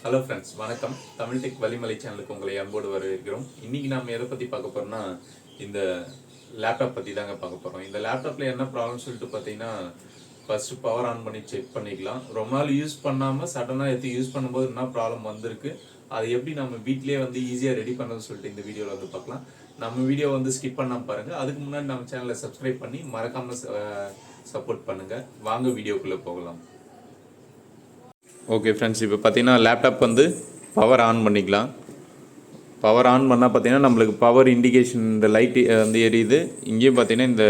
Hello friends, வணக்கம். Tamil tech Valimalai சேனலுக்கு உங்களை அன்போடு வரவேற்கிறோம். இன்றைக்கி நம்ம எதை பற்றி பார்க்க போகிறோம்னா, இந்த லேப்டாப் பற்றி தாங்க பார்க்க போகிறோம். இந்த லேப்டாப்பில் என்ன ப்ராப்ளம்னு சொல்லிட்டு பார்த்தீங்கன்னா, ஃபஸ்ட்டு பவர் ஆன் பண்ணி செக் பண்ணிக்கலாம். ரொம்ப நாள் யூஸ் பண்ணாமல் சடனாக எடுத்து யூஸ் பண்ணும்போது என்ன ப்ராப்ளம் வந்திருக்கு, அதை எப்படி நம்ம வீட்டிலேயே ஈஸியாக ரெடி பண்ணுறதுன்னு சொல்லிட்டு இந்த வீடியோவில் பார்க்கலாம். நம்ம வீடியோ ஸ்கிப் பண்ணாமல் பாருங்கள். அதுக்கு முன்னாடி நம்ம சேனலை சப்ஸ்கிரைப் பண்ணி மறக்காமல் சப்போர்ட் பண்ணுங்கள். வாங்க வீடியோக்குள்ளே போகலாம். ஓகே ஃப்ரெண்ட்ஸ், இப்போ பார்த்தீங்கன்னா லேப்டாப் பவர் ஆன் பண்ணிக்கலாம். பவர் ஆன் பண்ணால் பார்த்தீங்கன்னா நம்மளுக்கு பவர் இண்டிகேஷன் இந்த லைட்டு எரியுது. இங்கேயும் பார்த்தீங்கன்னா இந்த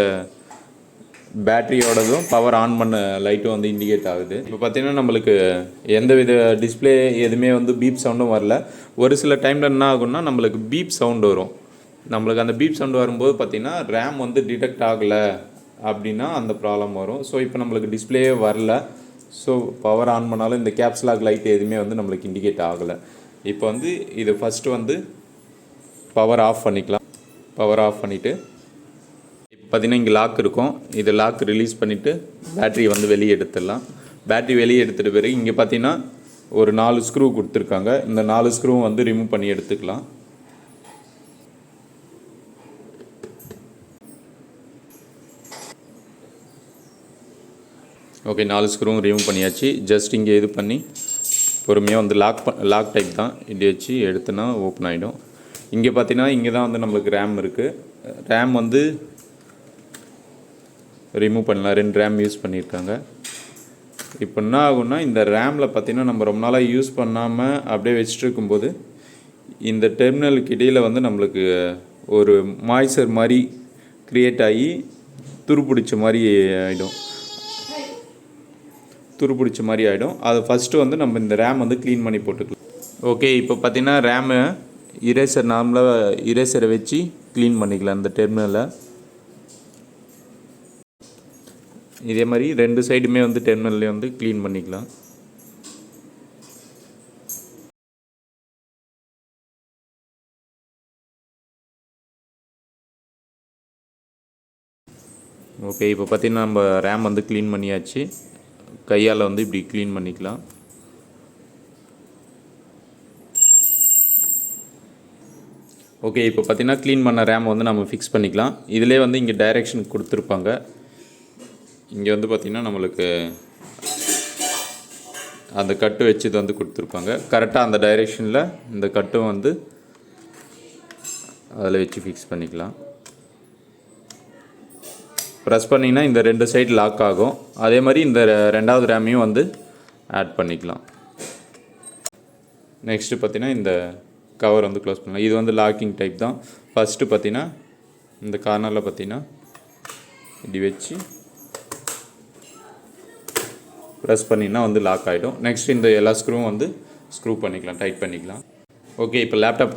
பேட்டரியோடதும் பவர் ஆன் பண்ண லைட்டும் இண்டிகேட் ஆகுது. இப்போ பார்த்தீங்கன்னா நம்மளுக்கு எந்த வித டிஸ்பிளே எதுவுமே பீப் சவுண்டும் வரல. ஒரு சில டைமில் என்ன ஆகும்னா நம்மளுக்கு பீப் சவுண்டு வரும். நம்மளுக்கு அந்த பீப் சவுண்டு வரும்போது பார்த்தீங்கன்னா ரேம் டிடெக்ட் ஆகலை அப்படின்னா அந்த ப்ராப்ளம் வரும். ஸோ இப்போ நம்மளுக்கு டிஸ்பிளேயே வரல. ஸோ பவர் ஆன் பண்ணாலும் இந்த கேப்ஸ் லாக் லைட் எதுவுமே நம்மளுக்கு இண்டிகேட் ஆகலை. இப்போ இது ஃபஸ்ட்டு பவர் ஆஃப் பண்ணிக்கலாம். பவர் ஆஃப் பண்ணிவிட்டு இப்போ பார்த்திங்கன்னா இங்கே லாக் இருக்கும். இது லாக் ரிலீஸ் பண்ணிவிட்டு பேட்டரி வெளியே எடுத்துடலாம். பேட்டரி வெளியே எடுத்துகிட்ட பிறகு இங்கே பார்த்திங்கன்னா ஒரு 4 ஸ்க்ரூ கொடுத்துருக்காங்க. இந்த 4 ஸ்க்ரூவும் ரிமூவ் பண்ணி எடுத்துக்கலாம். ஓகே, 4 ஸ்க்ரூவும் ரிமூவ் பண்ணியாச்சு. ஜஸ்ட் இங்கே இது பண்ணி பொறுமையாக லாக் டைப் தான். இப்படி வச்சு எடுத்துனா ஓப்பன் ஆகிடும். இங்கே பார்த்தீங்கன்னா இங்கே தான் நம்மளுக்கு ரேம் இருக்குது. ரேம் ரிமூவ் பண்ணலாம். 2 ரேம் யூஸ் பண்ணியிருக்காங்க. இப்போ என்ன ஆகும்னா இந்த ரேமில் பார்த்திங்கன்னா நம்ம ரொம்ப நாளாக யூஸ் பண்ணாமல் அப்படியே வச்சுட்டு இருக்கும்போது இந்த டெர்மினலுக்கு இடையில் நம்மளுக்கு ஒரு மாய்ச்சர் மாதிரி க்ரியேட் ஆகி துருப்பிடிச்ச மாதிரி ஆகிடும். அது ஃபஸ்ட்டு நம்ம இந்த ரேம் க்ளீன் பண்ணி போட்டுக்கலாம். ஓகே, இப்போ பார்த்தீங்கன்னா ரேமு நார்மலாக இரேசரை வச்சு க்ளீன் பண்ணிக்கலாம். இந்த டெர்மினலை இதே மாதிரி 2 சைடுமே டெர்மினல்லே க்ளீன் பண்ணிக்கலாம். ஓகே, இப்போ பார்த்தீங்கன்னா நம்ம ரேம் க்ளீன் பண்ணியாச்சு. கையால் இப்படி க்ளீன் பண்ணிக்கலாம். ஓகே, இப்போ பார்த்தீங்கன்னா க்ளீன் பண்ண ரேம் நம்ம ஃபிக்ஸ் பண்ணிக்கலாம். இதிலே இங்கே டைரெக்ஷன் கொடுத்துருப்பாங்க. இங்கே பார்த்திங்கன்னா நம்மளுக்கு அந்த கட்டு வச்சு கொடுத்துருப்பாங்க. கரெக்டாக அந்த டைரெக்ஷனில் இந்த கட்டும் அதில் வச்சு ஃபிக்ஸ் பண்ணிக்கலாம். ப்ரெஸ் பண்ணிங்கன்னா இந்த 2 சைடு லாக் ஆகும். அதே மாதிரி இந்த 2வது ரேமையும் ஆட் பண்ணிக்கலாம். நெக்ஸ்ட்டு பார்த்தீங்கன்னா இந்த கவர் க்ளோஸ் பண்ணலாம். இது லாக்கிங் டைப் தான். ஃபஸ்ட்டு பார்த்தீங்கன்னா இந்த கார்னரில் பார்த்தீங்கன்னா இப்படி வச்சு ப்ரெஸ் பண்ணிங்கன்னா லாக் ஆகிடும். நெக்ஸ்ட் இந்த எல்லா ஸ்க்ரூவும் ஸ்க்ரூ பண்ணிக்கலாம், டைட் பண்ணிக்கலாம். ஓகே, இப்போ லேப்டாப்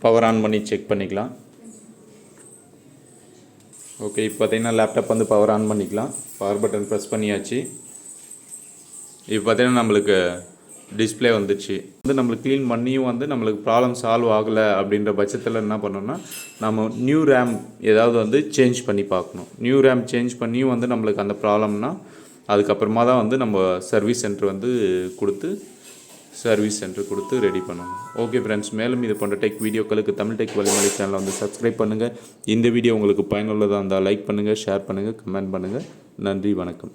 பவர் ஆன் பண்ணி செக் பண்ணிக்கலாம். ஓகே, இப்போ பார்த்தீங்கன்னா லேப்டாப் பவர் ஆன் பண்ணிக்கலாம். பவர் பட்டன் ப்ரெஸ் பண்ணியாச்சு. இப்போ பார்த்தீங்கன்னா நம்மளுக்கு டிஸ்பிளே வந்துச்சு. நம்மளுக்கு க்ளீன் பண்ணியும் நம்மளுக்கு ப்ராப்ளம் சால்வ் ஆகலை அப்படின்ற பட்சத்தில் என்ன பண்ணோம்னா நம்ம நியூ ரேம் ஏதாவது சேஞ்ச் பண்ணி பார்க்கணும். நியூ ரேம் சேஞ்ச் பண்ணியும் நம்மளுக்கு அந்த ப்ராப்ளம்னா அதுக்கப்புறமா தான் நம்ம சர்வீஸ் சென்டர் கொடுத்து ரெடி பண்ணணும். ஓகே ஃப்ரெண்ட்ஸ், மேலும் இது போன்ற டெக் வீடியோக்களுக்கு தமிழ் டெக் வலிமலை சேனலை சப்ஸ்கிரைப் பண்ணுங்கள். இந்த வீடியோ உங்களுக்கு பயனுள்ளதாக இருந்தால் லைக் பண்ணுங்கள், ஷேர் பண்ணுங்கள், கமெண்ட் பண்ணுங்கள். நன்றி, வணக்கம்.